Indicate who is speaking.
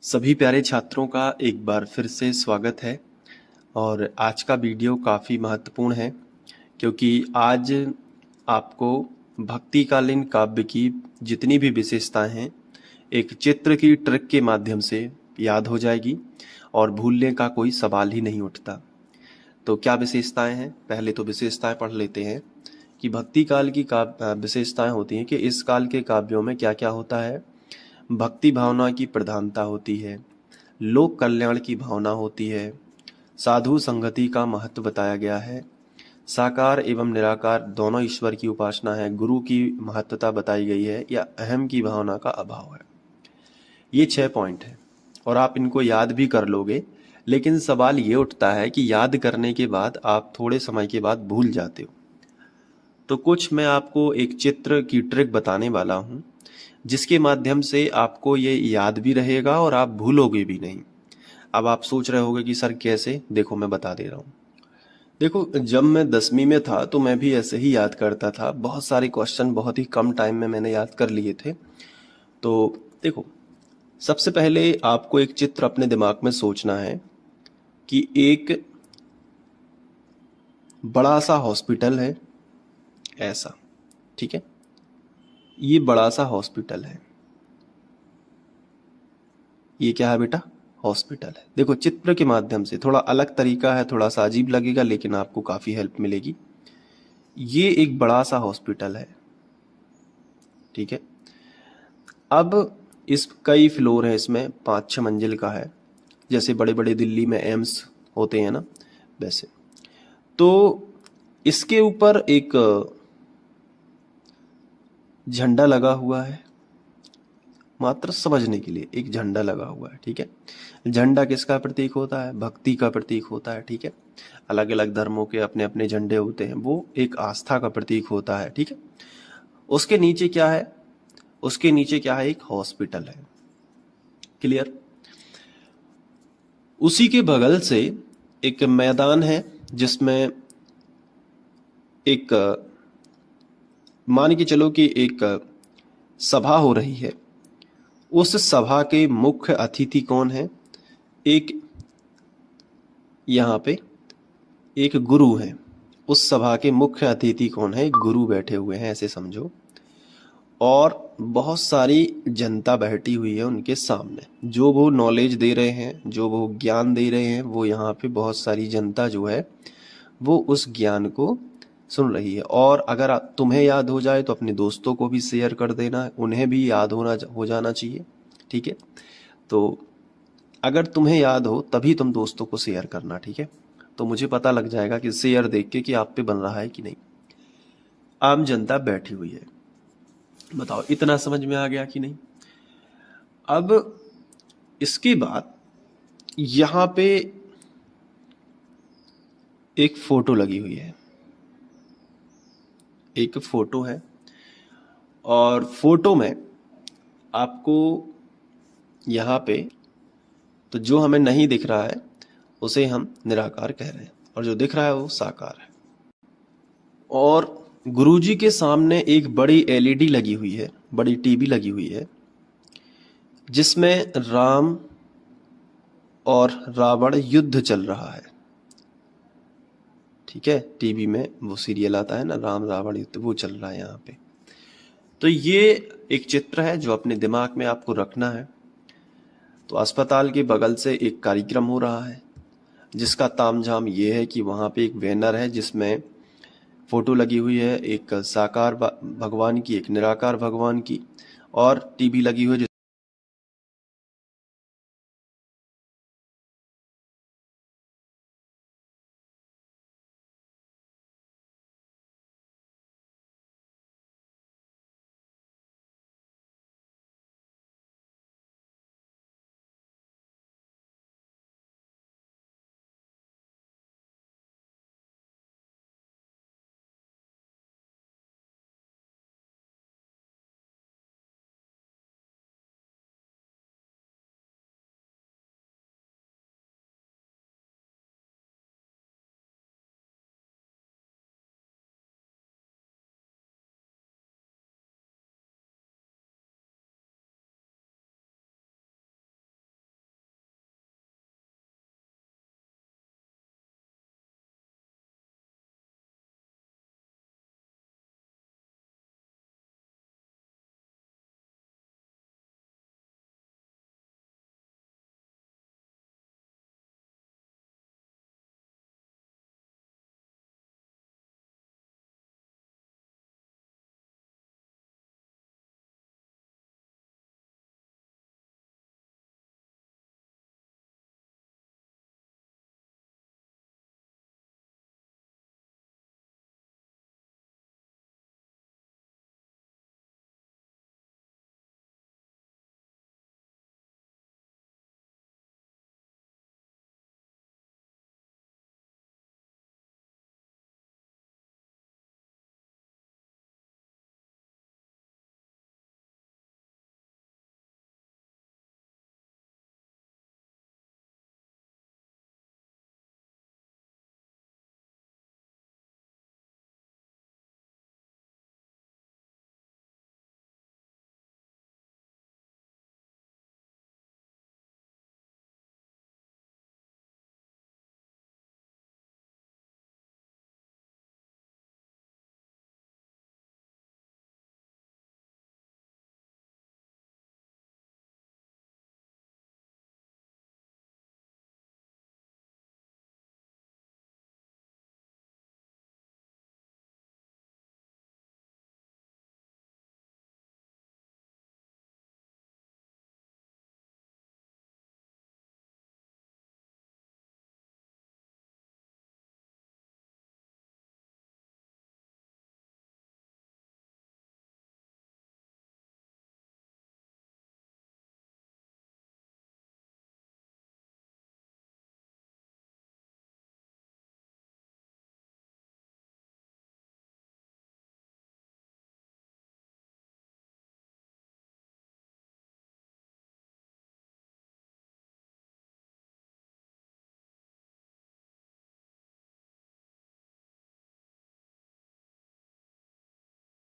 Speaker 1: सभी प्यारे छात्रों का एक बार फिर से स्वागत है। और आज का वीडियो काफ़ी महत्वपूर्ण है क्योंकि आज आपको भक्तिकालीन काव्य की जितनी भी विशेषताएं हैं एक चित्र की ट्रिक के माध्यम से याद हो जाएगी और भूलने का कोई सवाल ही नहीं उठता। तो क्या विशेषताएं हैं? पहले तो विशेषताएं पढ़ लेते हैं कि भक्ति काल की विशेषताएं होती हैं कि इस काल के काव्यों में क्या क्या होता है। भक्ति भावना की प्रधानता होती है, लोक कल्याण की भावना होती है, साधु संगति का महत्व बताया गया है, साकार एवं निराकार दोनों ईश्वर की उपासना है, गुरु की महत्वता बताई गई है या अहम की भावना का अभाव है। ये 6 पॉइंट है और आप इनको याद भी कर लोगे, लेकिन सवाल ये उठता है कि याद करने के बाद आप थोड़े समय के बाद भूल जाते हो। तो कुछ मैं आपको एक चित्र की ट्रिक बताने वाला हूँ जिसके माध्यम से आपको ये याद भी रहेगा और आप भूलोगे भी नहीं। अब आप सोच रहे होगे कि सर कैसे? देखो मैं बता दे रहा हूँ। देखो, जब मैं 10वीं में था तो मैं भी ऐसे ही याद करता था। बहुत सारे क्वेश्चन बहुत ही कम टाइम में मैंने याद कर लिए थे। तो देखो, सबसे पहले आपको एक चित्र अपने दिमाग में सोचना है कि एक बड़ा सा हॉस्पिटल है, ऐसा, ठीक है? ये बड़ा सा हॉस्पिटल है। ये क्या है बेटा? हॉस्पिटल है। देखो, चित्र के माध्यम से थोड़ा अलग तरीका है, थोड़ा सा अजीब लगेगा लेकिन आपको काफी हेल्प मिलेगी। ये एक बड़ा सा हॉस्पिटल है, ठीक है? अब इस कई फ्लोर है, इसमें 5-6 मंजिल का है, जैसे बड़े बड़े दिल्ली में एम्स होते हैं ना, वैसे। तो इसके ऊपर एक झंडा लगा हुआ है, मात्र समझने के लिए एक झंडा लगा हुआ है, ठीक है? झंडा किसका प्रतीक होता है? भक्ति का प्रतीक होता है, ठीक है? अलग अलग धर्मों के अपने अपने झंडे होते हैं, वो एक आस्था का प्रतीक होता है, ठीक है? उसके नीचे क्या है? उसके नीचे क्या है? एक हॉस्पिटल है। क्लियर? उसी के बगल से एक मैदान है जिसमें एक मान के चलो कि एक सभा हो रही है। उस सभा के मुख्य अतिथि कौन है? एक यहाँ पे एक गुरु है। उस सभा के मुख्य अतिथि कौन है? गुरु बैठे हुए हैं, ऐसे समझो। और बहुत सारी जनता बैठी हुई है उनके सामने, जो वो नॉलेज दे रहे हैं, जो वो ज्ञान दे रहे हैं, वो यहाँ पे बहुत सारी जनता जो है वो उस ज्ञान को सुन रही है। और अगर तुम्हें याद हो जाए तो अपने दोस्तों को भी शेयर कर देना, उन्हें भी याद हो जाना चाहिए, ठीक है? तो अगर तुम्हें याद हो तभी तुम दोस्तों को शेयर करना, ठीक है? तो मुझे पता लग जाएगा कि शेयर देख के कि आप पे बन रहा है कि नहीं। आम जनता बैठी हुई है, बताओ इतना समझ में आ गया कि नहीं? अब इसके बाद यहां पे एक फोटो लगी हुई है, एक फोटो है और फोटो में आपको यहाँ पे, तो जो हमें नहीं दिख रहा है उसे हम निराकार कह रहे हैं और जो दिख रहा है वो साकार है। और गुरुजी के सामने एक बड़ी एलईडी लगी हुई है, बड़ी टीवी लगी हुई है, जिसमें राम और रावण युद्ध चल रहा है, ठीक है? टीवी में वो सीरियल आता है ना, राम रावण युद्ध, वो चल रहा है यहाँ पे। तो ये एक चित्र है जो अपने दिमाग में आपको रखना है। तो अस्पताल के बगल से एक कार्यक्रम हो रहा है जिसका तामझाम ये है कि वहाँ पे एक बैनर है जिसमें फोटो लगी हुई है, एक साकार भगवान की, एक निराकार भगवान की, और टीवी लगी हुई है